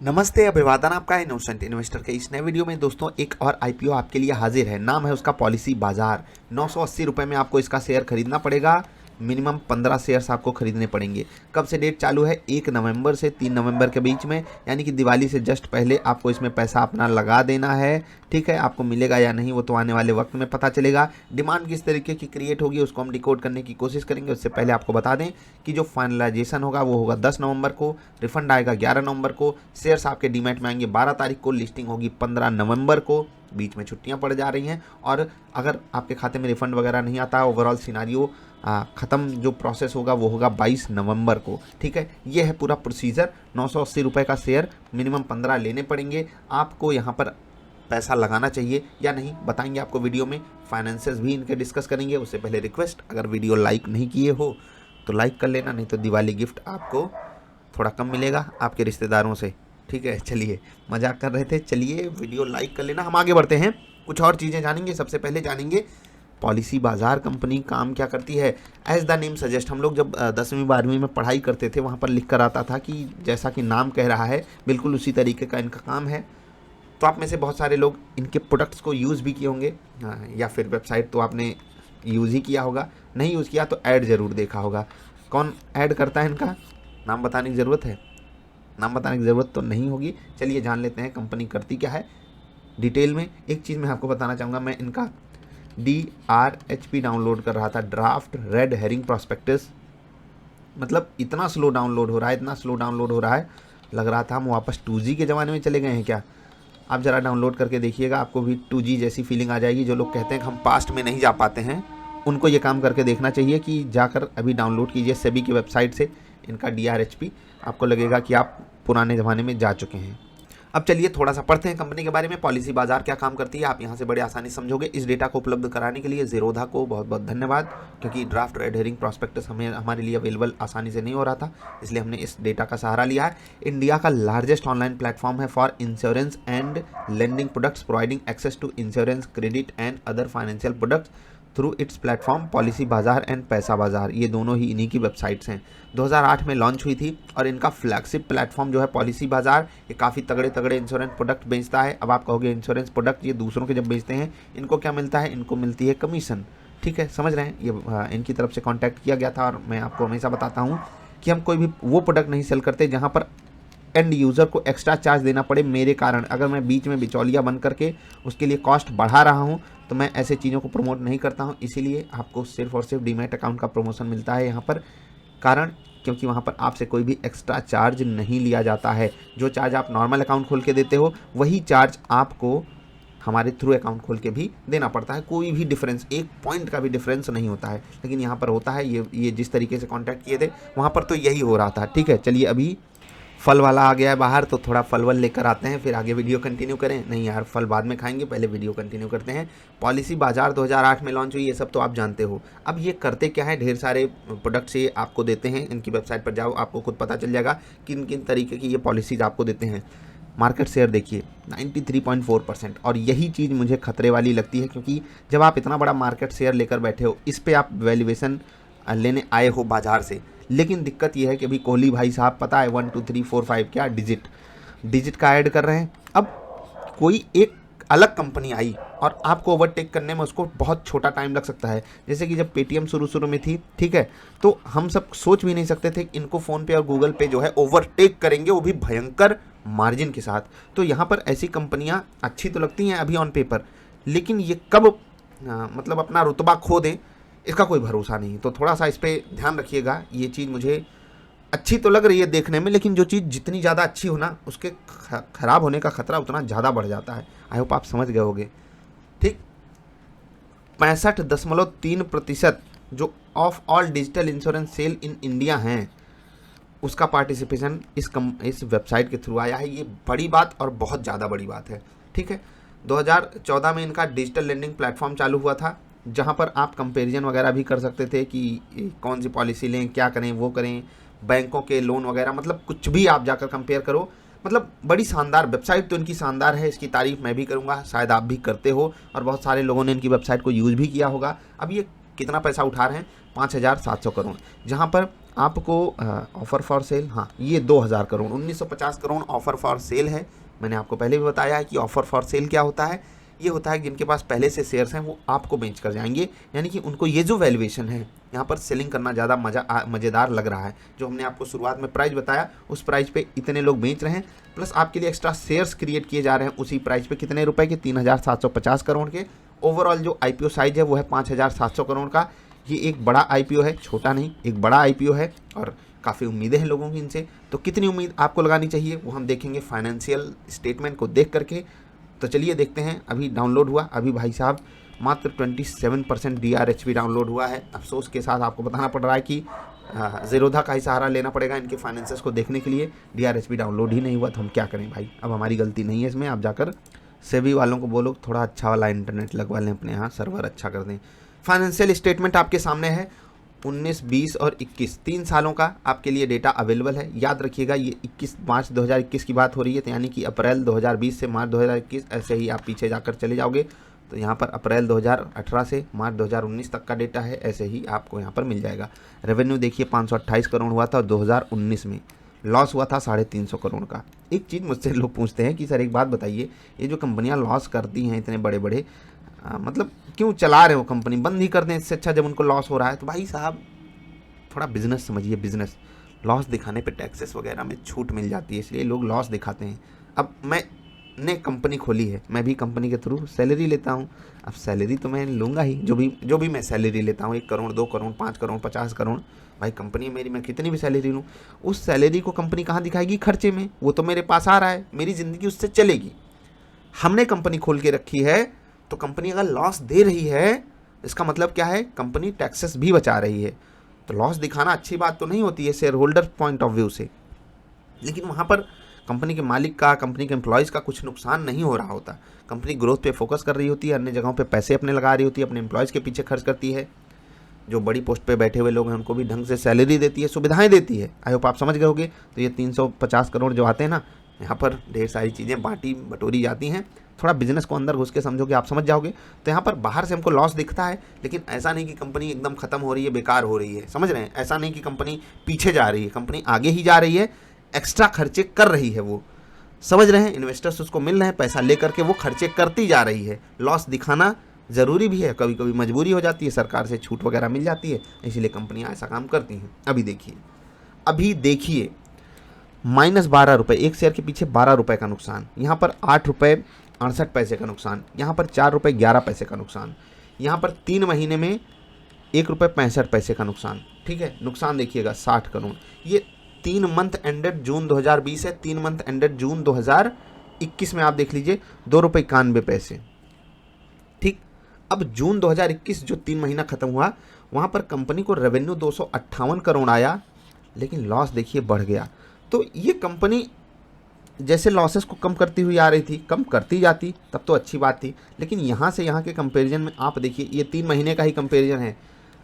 नमस्ते, अभिवादन आपका इनोसेंट इन्वेस्टर के इस नए वीडियो में दोस्तों एक और आईपीओ आपके लिए हाजिर है। नाम है उसका पॉलिसी बाजार। 980 रुपये में आपको इसका शेयर खरीदना पड़ेगा। मिनिमम 15 शेयर्स आपको खरीदने पड़ेंगे। कब से डेट चालू है? 1 नवंबर से 3 नवंबर के बीच में, यानी कि दिवाली से जस्ट पहले आपको इसमें पैसा अपना लगा देना है। ठीक है, आपको मिलेगा या नहीं वो तो आने वाले वक्त में पता चलेगा। डिमांड किस तरीके की क्रिएट होगी उसको हम डिकोड करने की कोशिश करेंगे। उससे पहले आपको बता दें कि जो फाइनलाइजेशन होगा वो होगा 10 नवंबर को, रिफंड आएगा 11 नवंबर को, शेयर्स आपके डीमैट में आएंगे 12 तारीख को, लिस्टिंग होगी 15 नवंबर को। बीच में छुट्टियां पड़ जा रही हैं और अगर आपके खाते में रिफंड वगैरह नहीं आता, ओवरऑल सिनारियो ख़त्म जो प्रोसेस होगा वो होगा 22 नवंबर को। ठीक है, ये है पूरा प्रोसीजर। 980 रुपये का शेयर, मिनिमम 15 लेने पड़ेंगे। आपको यहाँ पर पैसा लगाना चाहिए या नहीं बताएंगे आपको वीडियो में। फाइनेंसेस भी इनके डिस्कस करेंगे। उससे पहले रिक्वेस्ट, अगर वीडियो लाइक नहीं किए हो तो लाइक कर लेना, नहीं तो दिवाली गिफ्ट आपको थोड़ा कम मिलेगा आपके रिश्तेदारों से। ठीक है, चलिए मजाक कर रहे थे। चलिए वीडियो लाइक कर लेना। हम आगे बढ़ते हैं, कुछ और चीज़ें जानेंगे। सबसे पहले जानेंगे पॉलिसी बाजार कंपनी काम क्या करती है। एज द नेम सजेस्ट, हम लोग जब 10वीं 12वीं में पढ़ाई करते थे वहाँ पर लिख कर आता था कि जैसा कि नाम कह रहा है बिल्कुल उसी तरीके का इनका काम है। तो आप में से बहुत सारे लोग इनके प्रोडक्ट्स को यूज़ भी किए होंगे, या फिर वेबसाइट तो आपने यूज़ ही किया होगा। नहीं यूज़ किया तो ऐड ज़रूर देखा होगा। कौन ऐड करता है इनका? नाम बताने की ज़रूरत है? नाम बताने की ज़रूरत तो नहीं होगी। चलिए जान लेते हैं कंपनी करती क्या है डिटेल में। एक चीज़ मैं आपको बताना चाहूँगा, मैं इनका DRHP डाउनलोड कर रहा था, ड्राफ्ट रेड हेरिंग प्रॉस्पेक्टस। मतलब इतना स्लो डाउनलोड हो रहा है, इतना स्लो डाउनलोड हो रहा है, लग रहा था हम वापस 2G के ज़माने में चले गए हैं क्या। आप ज़रा डाउनलोड करके देखिएगा, आपको भी 2G जैसी फीलिंग आ जाएगी। जो लोग कहते हैं कि हम पास्ट में नहीं जा पाते हैं, उनको ये काम करके देखना चाहिए कि जाकर अभी डाउनलोड कीजिए सेबी की वेबसाइट से इनका DRHP। आपको लगेगा कि आप पुराने ज़माने में जा चुके हैं। अब चलिए थोड़ा सा पढ़ते हैं कंपनी के बारे में। पॉलिसी बाजार क्या काम करती है आप यहाँ से बड़े आसानी समझोगे। इस डेटा को उपलब्ध कराने के लिए ज़ेरोधा को बहुत बहुत धन्यवाद, क्योंकि ड्राफ्ट रेड हेरिंग प्रॉस्पेक्टस हमारे लिए अवेलेबल आसानी से नहीं हो रहा था, इसलिए हमने इस डेटा का सहारा लिया है। इंडिया का लार्जेस्ट ऑनलाइन प्लेटफॉर्म है for insurance and lending products, providing access to insurance, credit and other financial products through its platform Policybazaar and Paisabazaar. ये दोनों ही इन्हीं की वेबसाइट्स हैं। 2008 में लॉन्च हुई थी और इनका फ्लैगशिप प्लेटफॉर्म जो है पॉलिसी बाजार, ये काफ़ी तगड़े तगड़े इंश्योरेंस प्रोडक्ट बेचता है। अब आप कहोगे इंश्योरेंस प्रोडक्ट ये दूसरों के जब बेचते हैं इनको क्या मिलता है? इनको मिलती है कमीशन। ठीक है, समझ रहे हैं। ये इनकी तरफ से कॉन्टैक्ट किया गया था और मैं आपको हमेशा बताता हूँ कि हम कोई भी वो प्रोडक्ट नहीं सेल करते जहाँ पर एंड यूज़र को एक्स्ट्रा चार्ज देना पड़े मेरे कारण। अगर मैं बीच में बिचौलिया बन करके उसके लिए कॉस्ट बढ़ा रहा हूँ तो मैं ऐसे चीज़ों को प्रमोट नहीं करता हूँ। इसीलिए आपको सिर्फ और सिर्फ डीमैट अकाउंट का प्रमोशन मिलता है यहाँ पर, कारण क्योंकि वहाँ पर आपसे कोई भी एक्स्ट्रा चार्ज नहीं लिया जाता है। जो चार्ज आप नॉर्मल अकाउंट खोल के देते हो वही चार्ज आपको हमारे थ्रू अकाउंट खोल के भी देना पड़ता है। कोई भी डिफरेंस, एक पॉइंट का भी डिफरेंस नहीं होता है, लेकिन यहाँ पर होता है। ये जिस तरीके से कॉन्टैक्ट किए थे वहाँ पर तो यही हो रहा था। ठीक है, चलिए अभी फल वाला आ गया है बाहर तो थोड़ा फल वल लेकर आते हैं, फिर आगे वीडियो कंटिन्यू करें। नहीं यार, फल बाद में खाएंगे, पहले वीडियो कंटिन्यू करते हैं। पॉलिसी बाजार 2008 में लॉन्च हुई, ये सब तो आप जानते हो। अब ये करते क्या है? ढेर सारे प्रोडक्ट्स ये आपको देते हैं। इनकी वेबसाइट पर जाओ, आपको खुद पता चल जाएगा किन किन तरीके की ये पॉलिसीज आपको देते हैं। मार्केट शेयर देखिए 93.4%, और यही चीज़ मुझे खतरे वाली लगती है, क्योंकि जब आप इतना बड़ा मार्केट शेयर लेकर बैठे हो, इस पर आप वैल्यूएशन लेने आए हो बाजार से। लेकिन दिक्कत यह है कि अभी कोहली भाई साहब पता है 1 2 3 4 5 क्या डिजिट का ऐड कर रहे हैं। अब कोई एक अलग कंपनी आई और आपको ओवरटेक करने में उसको बहुत छोटा टाइम लग सकता है। जैसे कि जब पेटीएम शुरू में थी, ठीक है, तो हम सब सोच भी नहीं सकते थे कि इनको फ़ोन पे और गूगल पे जो है ओवरटेक करेंगे, वो भी भयंकर मार्जिन के साथ। तो यहाँ पर ऐसी कंपनियाँ अच्छी तो लगती हैं अभी ऑन पेपर, लेकिन ये कब मतलब अपना रुतबा खो दें इसका कोई भरोसा नहीं। तो थोड़ा सा इस पर ध्यान रखिएगा। ये चीज़ मुझे अच्छी तो लग रही है देखने में, लेकिन जो चीज़ जितनी ज़्यादा अच्छी हो ना, उसके ख़राब होने का खतरा उतना ज़्यादा बढ़ जाता है। आई होप आप समझ गए होंगे। ठीक, 65.3% जो of all digital insurance sale in India हैं, उसका पार्टिसिपेशन इस वेबसाइट के थ्रू आया है। ये बड़ी बात और बहुत ज़्यादा बड़ी बात है। ठीक है, 2014 में इनका डिजिटल लेंडिंग प्लेटफॉर्म चालू हुआ था, जहाँ पर आप कंपैरिजन वगैरह भी कर सकते थे कि कौन सी पॉलिसी लें, क्या करें, वो करें, बैंकों के लोन वगैरह, मतलब कुछ भी आप जाकर कंपेयर करो। मतलब बड़ी शानदार वेबसाइट तो इनकी शानदार है, इसकी तारीफ मैं भी करूँगा, शायद आप भी करते हो और बहुत सारे लोगों ने इनकी वेबसाइट को यूज़ भी किया होगा। अब ये कितना पैसा उठा रहे हैं? 5,700 करोड़, जहाँ पर आपको ऑफर फॉर सेल, हाँ ये 2000 crore 1950 crore offer for sale है। मैंने आपको पहले भी बताया है कि ऑफर फॉर सेल क्या होता है। ये होता है जिनके पास पहले से शेयर्स हैं वो आपको बेच कर जाएंगे, यानी कि उनको ये जो वैल्यूएशन है यहाँ पर सेलिंग करना ज़्यादा मज़ेदार लग रहा है। जो हमने आपको शुरुआत में प्राइस बताया उस प्राइस पे इतने लोग बेच रहे हैं, प्लस आपके लिए एक्स्ट्रा शेयर्स क्रिएट किए जा रहे हैं उसी प्राइस पे। कितने रुपए के? 3750 करोड़ के। ओवरऑल जो आईपीओ साइज है वो है 5700 करोड़ का। ये एक बड़ा आईपीओ है, छोटा नहीं, एक बड़ा आईपीओ है और काफ़ी उम्मीदें हैं लोगों की इनसे। तो कितनी उम्मीद आपको लगानी चाहिए वो हम देखेंगे फाइनेंशियल स्टेटमेंट को देख करके। तो चलिए देखते हैं। अभी डाउनलोड हुआ, अभी भाई साहब मात्र 27% DRHP डाउनलोड हुआ है। अफसोस के साथ आपको बताना पड़ रहा है कि ज़ेरोधा का ही सहारा लेना पड़ेगा इनके फाइनेंसेस को देखने के लिए। DRHP डाउनलोड ही नहीं हुआ तो हम क्या करें भाई, अब हमारी गलती नहीं है इसमें। आप जाकर सेबी वालों को बोलो थोड़ा अच्छा वाला इंटरनेट लगवा लें अपने यहाँ, सर्वर अच्छा कर दें। फाइनेंशियल स्टेटमेंट आपके सामने है। 19, 20 और 21 3 सालों का आपके लिए डेटा अवेलेबल है। याद रखिएगा ये 21 मार्च 2021 की बात हो रही है, तो यानी कि अप्रैल 2020 से मार्च 2021, ऐसे ही आप पीछे जाकर चले जाओगे तो यहाँ पर अप्रैल 2018 से मार्च 2019 तक का डेटा है, ऐसे ही आपको यहाँ पर मिल जाएगा। रेवेन्यू देखिए 528 करोड़ हुआ था और 2019 में लॉस हुआ था 350 करोड़ का। एक चीज़ मुझसे लोग पूछते हैं कि सर एक बात बताइए, ये जो कंपनियाँ लॉस करती हैं इतने बड़े बड़े, मतलब क्यों चला रहे हो कंपनी, बंद ही कर दें इससे अच्छा जब उनको लॉस हो रहा है। तो भाई साहब थोड़ा बिजनेस समझिए, बिजनेस लॉस दिखाने पे टैक्सेस वगैरह में छूट मिल जाती है, इसलिए लोग लॉस दिखाते हैं। अब मैंने कंपनी खोली है, मैं भी कंपनी के थ्रू सैलरी लेता हूँ। अब सैलरी तो मैं लूँगा ही, जो भी मैं सैलरी लेता हूँ 1 करोड़ 2 करोड़ 5 करोड़ 50 करोड़, भाई कंपनी मेरी, मैं कितनी भी सैलरी लूँ उस सैलरी को कंपनी कहाँ दिखाएगी? खर्चे में। वो तो मेरे पास आ रहा है, मेरी ज़िंदगी उससे चलेगी। हमने कंपनी खोल के रखी है तो कंपनी अगर लॉस दे रही है इसका मतलब क्या है? कंपनी टैक्सेस भी बचा रही है। तो लॉस दिखाना अच्छी बात तो नहीं होती है share holder point of view से, लेकिन वहाँ पर कंपनी के मालिक का, कंपनी के एम्प्लॉयज़ का कुछ नुकसान नहीं हो रहा होता। कंपनी ग्रोथ पे फोकस कर रही होती है, अन्य जगहों पे पैसे अपने लगा रही होती है, अपने एम्प्लॉयज़ के पीछे खर्च करती है। जो बड़ी पोस्ट पे बैठे हुए लोग हैं उनको भी ढंग से सैलरी देती है, सुविधाएं देती है। आई होप आप समझ गए होंगे। तो ये 350 करोड़ जो आते हैं ना, यहाँ पर ढेर सारी चीज़ें बांटी बटोरी जाती हैं। थोड़ा बिजनेस को अंदर घुस के समझोगे आप समझ जाओगे। तो यहाँ पर बाहर से हमको लॉस दिखता है, लेकिन ऐसा नहीं कि कंपनी एकदम खत्म हो रही है, बेकार हो रही है, समझ रहे हैं? ऐसा नहीं कि कंपनी पीछे जा रही है, कंपनी आगे ही जा रही है, एक्स्ट्रा खर्चे कर रही है वो, समझ रहे हैं? इन्वेस्टर्स उसको मिल रहे हैं पैसा लेकर के, वो खर्चे करती जा रही है। लॉस दिखाना ज़रूरी भी है, कभी कभी मजबूरी हो जाती है, सरकार से छूट वगैरह मिल जाती है, इसलिए कंपनियां ऐसा काम करती हैं। अभी देखिए -12 रुपये, एक शेयर के पीछे 12 रुपये का नुकसान, यहाँ पर 8 रुपये 68 पैसे का नुकसान, यहाँ पर 4 रुपये 11 पैसे का नुकसान, यहाँ पर 3 महीने में 1 रुपये 65 पैसे का नुकसान। ठीक है, नुकसान देखिएगा 60 करोड़। ये 3 मंथ एंडेड जून 2020 है, 3 मंथ एंडेड जून 2021 में आप देख लीजिए 2 रुपये 91 पैसे। ठीक, अब जून 2021 जो 3 महीना खत्म हुआ वहाँ पर कंपनी को रेवेन्यू 258 करोड़ आया, लेकिन लॉस देखिए बढ़ गया। तो ये कंपनी जैसे लॉसेस को कम करती हुई आ रही थी, कम करती जाती तब तो अच्छी बात थी, लेकिन यहाँ से यहाँ के कंपैरिजन में आप देखिए ये 3 महीने का ही कंपैरिजन है,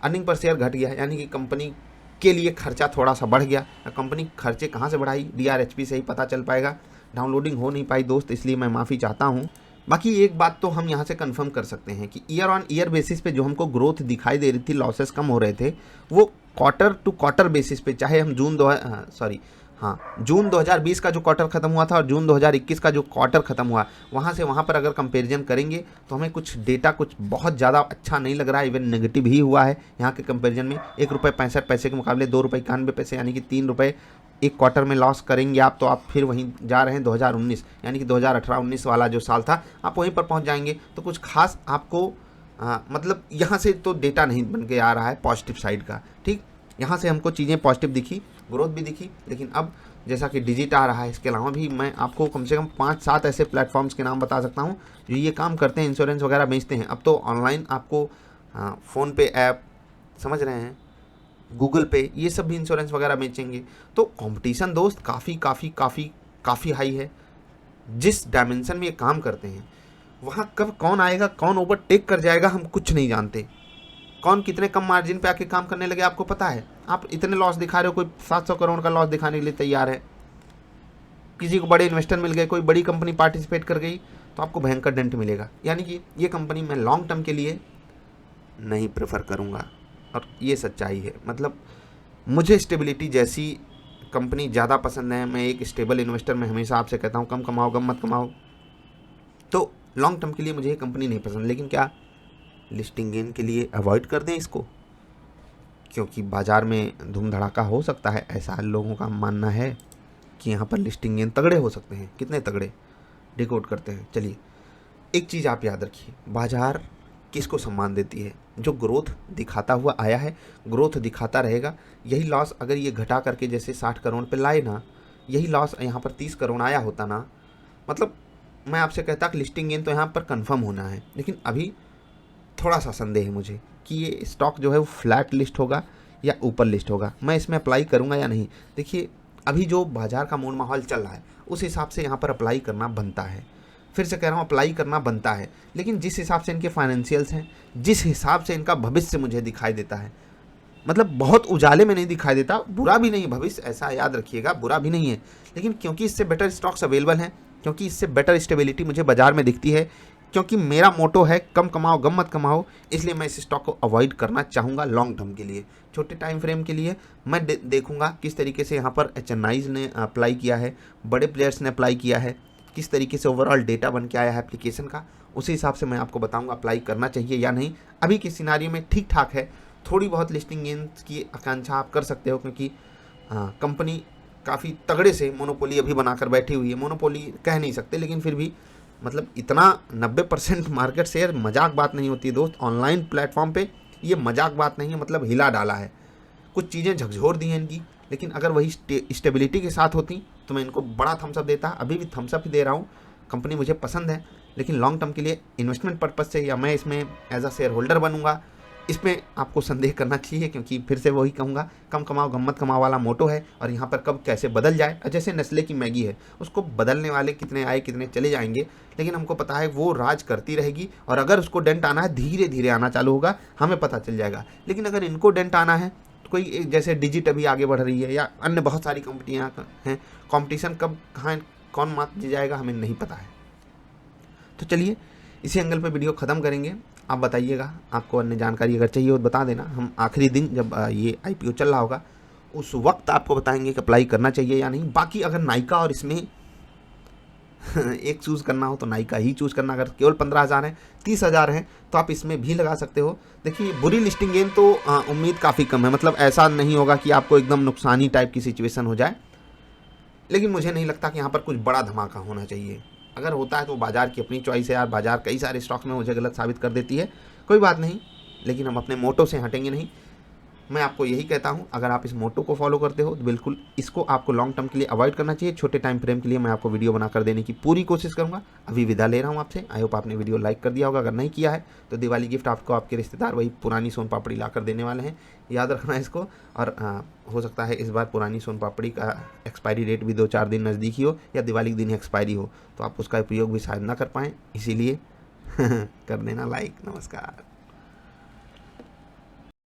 अर्निंग पर शेयर घट गया है, यानी कि कंपनी के लिए खर्चा थोड़ा सा बढ़ गया। कंपनी खर्चे कहाँ से बढ़ाई? DRHP से ही पता चल पाएगा। डाउनलोडिंग हो नहीं पाई दोस्त, इसलिए मैं माफ़ी चाहता हूँ। बाकी एक बात तो हम यहाँ से कंफर्म कर सकते हैं कि ईयर ऑन ईयर बेसिस पे जो हमको ग्रोथ दिखाई दे रही थी, लॉसेस कम हो रहे थे, वो क्वार्टर टू क्वार्टर बेसिस पे, चाहे हम जून 2020 का जो क्वार्टर खत्म हुआ था और जून 2021 का जो क्वार्टर खत्म हुआ, वहाँ से वहाँ पर अगर कंपैरिजन करेंगे तो हमें कुछ डेटा कुछ बहुत ज़्यादा अच्छा नहीं लग रहा है, इवन नेगेटिव ही हुआ है यहाँ के कंपैरिजन में। 1 रुपये 65 पैसे के मुकाबले 2 रुपये 91 पैसे, यानी कि 3 रुपये एक क्वार्टर में लॉस करेंगे आप, तो आप फिर वहीं जा रहे हैं 2019, यानी कि 2018-19 वाला जो साल था आप वहीं पर पहुँच जाएंगे। तो कुछ खास आपको मतलब यहाँ से तो डेटा नहीं बन के आ रहा है पॉजिटिव साइड का। ठीक, यहाँ से हमको चीज़ें पॉजिटिव दिखी, ग्रोथ भी दिखी, लेकिन अब जैसा कि डिजिट आ रहा है, इसके अलावा भी मैं आपको कम से कम 5-7 ऐसे प्लेटफॉर्म्स के नाम बता सकता हूँ जो ये काम करते हैं, इंश्योरेंस वगैरह बेचते हैं। अब तो ऑनलाइन आपको फ़ोन पे ऐप, समझ रहे हैं, गूगल पे, ये सब भी इंश्योरेंस वगैरह बेचेंगे। तो कंपटीशन दोस्त काफ़ी हाई है। जिस डायमेंशन में ये काम करते हैं वहाँ कब कौन आएगा, कौन ओवरटेक कर जाएगा, हम कुछ नहीं जानते। कौन कितने कम मार्जिन पे आके काम करने लगे आपको पता है? आप इतने लॉस दिखा रहे हो, कोई 700 करोड़ का लॉस दिखाने के लिए तैयार है, किसी को बड़े इन्वेस्टर मिल गए, कोई बड़ी कंपनी पार्टिसिपेट कर गई तो आपको भयंकर डेंट मिलेगा। यानी कि ये कंपनी मैं लॉन्ग टर्म के लिए नहीं प्रेफर करूँगा, और ये सच्चाई है। मतलब मुझे स्टेबिलिटी जैसी कंपनी ज़्यादा पसंद है। मैं एक स्टेबल इन्वेस्टर, मैं हमेशा आपसे कहता हूँ कम कमाओ गम मत कमाओ। तो लॉन्ग टर्म के लिए मुझे ये कंपनी नहीं पसंद, लेकिन क्या लिस्टिंग गेन के लिए अवॉइड कर दें इसको? क्योंकि बाज़ार में धूम धड़ाका हो सकता है, ऐसा लोगों का मानना है कि यहाँ पर लिस्टिंग गेन तगड़े हो सकते हैं। कितने तगड़े, डिकोड करते हैं। चलिए, एक चीज़ आप याद रखिए, बाज़ार किसको सम्मान देती है? जो ग्रोथ दिखाता हुआ आया है, ग्रोथ दिखाता रहेगा। यही लॉस अगर ये घटा करके जैसे 60 करोड़ पे लाए ना, यही लॉस यहाँ पर 30 करोड़ आया होता ना, मतलब मैं आपसे कहता कि लिस्टिंग गेन तो यहाँ पर कंफर्म होना है। लेकिन अभी थोड़ा सा संदेह है मुझे कि ये स्टॉक जो है वो फ्लैट लिस्ट होगा या ऊपर लिस्ट होगा, मैं इसमें अप्लाई करूँगा या नहीं। देखिए, अभी जो बाज़ार का मूड माहौल चल रहा है उस हिसाब से यहाँ पर अप्लाई करना बनता है। फिर से कह रहा हूँ, अप्लाई करना बनता है, लेकिन जिस हिसाब से इनके फाइनेंशियल्स हैं, जिस हिसाब से इनका भविष्य मुझे दिखाई देता है, मतलब बहुत उजाले में नहीं दिखाई देता, बुरा भी नहीं भविष्य, ऐसा याद रखिएगा, बुरा भी नहीं है। लेकिन क्योंकि इससे बेटर स्टॉक्स अवेलेबल हैं, क्योंकि इससे बेटर स्टेबिलिटी मुझे बाजार में दिखती है, क्योंकि मेरा मोटो है कम कमाओ गम मत कमाओ, इसलिए मैं इस स्टॉक को अवॉइड करना चाहूँगा लॉन्ग टर्म के लिए। छोटे टाइम फ्रेम के लिए मैं देखूंगा किस तरीके से यहाँ पर एचएनआईज ने अप्लाई किया है, बड़े प्लेयर्स ने अप्लाई किया है, किस तरीके से ओवरऑल डेटा बन के आया है एप्लीकेशन का, उसी हिसाब से मैं आपको बताऊंगा अप्लाई करना चाहिए या नहीं। अभी के सिनारियो में ठीक ठाक है। थोड़ी बहुत लिस्टिंग गेन्स की आकांक्षा आप कर सकते हो, क्योंकि कंपनी काफ़ी तगड़े से मोनोपोली अभी बनाकर बैठी हुई है। मोनोपोली कह नहीं सकते, लेकिन फिर भी मतलब इतना 90% मार्केट शेयर मजाक बात नहीं होती है दोस्त। ऑनलाइन प्लेटफॉर्म पे ये मजाक बात नहीं है, मतलब हिला डाला है, कुछ चीज़ें झकझोर दी हैं इनकी। लेकिन अगर वही स्टेबिलिटी के साथ होती तो मैं इनको बड़ा थम्सअप देता, अभी भी थम्सअप ही दे रहा हूँ। कंपनी मुझे पसंद है, लेकिन लॉन्ग टर्म के लिए इन्वेस्टमेंट पर्पज़ से या मैं इसमें एज अ शेयर होल्डर बनूंगा, इसमें आपको संदेह करना चाहिए। क्योंकि फिर से वही कहूँगा, कम कमाओ गम मत कमाओ वाला मोटो है, और यहाँ पर कब कैसे बदल जाए। जैसे नेस्ले की मैगी है, उसको बदलने वाले कितने आए कितने चले जाएंगे, लेकिन हमको पता है वो राज करती रहेगी। और अगर उसको डेंट आना है, धीरे धीरे आना चालू होगा, हमें पता चल जाएगा। लेकिन अगर इनको डेंट आना है, कोई जैसे डिजिट अभी आगे बढ़ रही है या अन्य बहुत सारी कंपनियां हैं, कंपटीशन कब कहाँ कौन मात जाएगा हमें नहीं पता है। तो चलिए, इसी एंगल पे वीडियो ख़त्म करेंगे। आप बताइएगा, आपको अन्य जानकारी अगर चाहिए हो तो बता देना। हम आखिरी दिन जब ये आईपीओ चल रहा होगा उस वक्त आपको बताएंगे कि अप्लाई करना चाहिए या नहीं। बाकी अगर नाइका और इसमें एक चूज़ करना हो तो नाइका ही चूज़ करना। अगर केवल 15,000 है, 30,000 है, तो आप इसमें भी लगा सकते हो। देखिए, बुरी लिस्टिंग गेन तो उम्मीद काफ़ी कम है, मतलब ऐसा नहीं होगा कि आपको एकदम नुकसानी टाइप की सिचुएशन हो जाए। लेकिन मुझे नहीं लगता कि यहाँ पर कुछ बड़ा धमाका होना चाहिए। अगर होता है तो बाज़ार की अपनी चॉइस है यार, बाज़ार कई सारे स्टॉक्स में मुझे गलत साबित कर देती है, कोई बात नहीं। लेकिन हम अपने मोटो से हटेंगे नहीं। मैं आपको यही कहता हूं, अगर आप इस मोटो को फॉलो करते हो तो बिल्कुल इसको आपको लॉन्ग टर्म के लिए अवॉइड करना चाहिए। छोटे टाइम फ्रेम के लिए मैं आपको वीडियो बनाकर देने की पूरी कोशिश करूंगा। अभी विदा ले रहा हूं आपसे। आई होप आपने वीडियो लाइक कर दिया होगा। अगर नहीं किया है तो दिवाली गिफ्ट आपको आपके रिश्तेदार वही पुरानी सोन पापड़ी ला कर देने वाले हैं, याद रखना इसको। और हो सकता है इस बार पुरानी सोन पापड़ी का एक्सपायरी डेट भी 2-4 दिन नज़दीक ही हो, या दिवाली के दिन ही एक्सपायरी हो, तो आप उसका उपयोग भी शायद ना कर पाएँ, इसीलिए कर देना लाइक। नमस्कार।